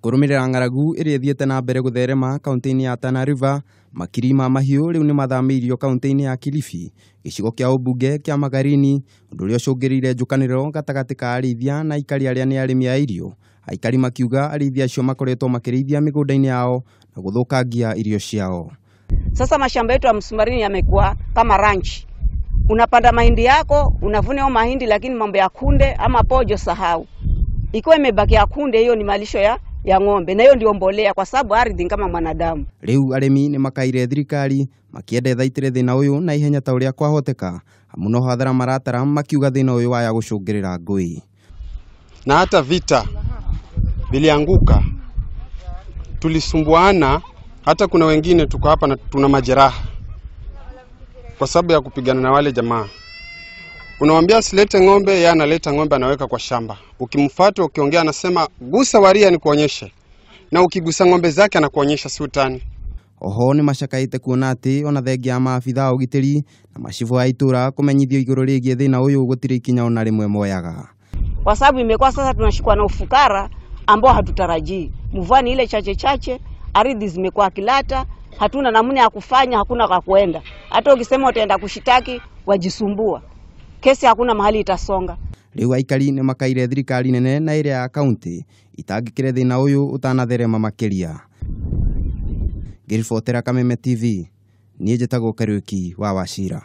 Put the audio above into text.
kurumirira ngaragu iria thiete na mbere gutherema kaunti-ini ya Tana River, makiri ma mahiu riu ni mathamiirio kaunti-ini ya Kilifi, gicigo kia ubunge kia Magarini, undu uria ucungirire njukaniriro gatagati ka arithia na aikari aria ni arimi a irio. Aikari makiuga arithia acio makoretwo makirithia migunda-ini yao na guthukangia irio ciao. Sasa mashamba yetu ya Msumarini yamekuwa kama ranch. Unapanda mahindi yako, unavuna mahindi, lakini mambo ya kunde ama pojo sahau. Ikiwa imebaki ya kunde, hiyo ni malisho ya ng'ombe, na hiyo ndio mbolea, kwa sababu ardhi kama mwanadamu. Riu arimi nimakaire thirikari makiende thaitire thina uyu na ihenya ta uria kwahoteka, muno hathara maratara makiuga thina uyu waya gucungirira ngui. Na hata vita vilianguka, tulisumbuana, hata kuna wengine tuko hapa na tuna majeraha kwa sababu ya kupigana na wale jamaa. Unamwambia silete ng'ombe, yeye analeta ng'ombe anaweka kwa shamba. Ukimfuata ukiongea anasema gusa waria ni kuonyeshe. Na ukigusa ng'ombe zake anakuonyesha si utani. Oho ni mashakaite kuona ati ona thengia maabitha ugitiri na mashifu a itura kumenyithio iguru rigie thina uyu gutire ikinya ona rimwe moyaga. Kwa sababu imekuwa sasa tunashikwa na ufukara ambao hatutarajii. Mvua ile chache, ardhi zimekuwa kilata, hatuna namna ya kufanya, hakuna kwa kuenda. Hata ukisema utaenda kushitaki wajisumbua. Kesi hakuna mahali itasonga. Riu aikari nimakaire thirikari nene na iria ya kaunti itangikire thina uyu utanatherema Makiria. Ngiri Kameme TV, niĩ njĩtagwo Kariuki wa Wachira.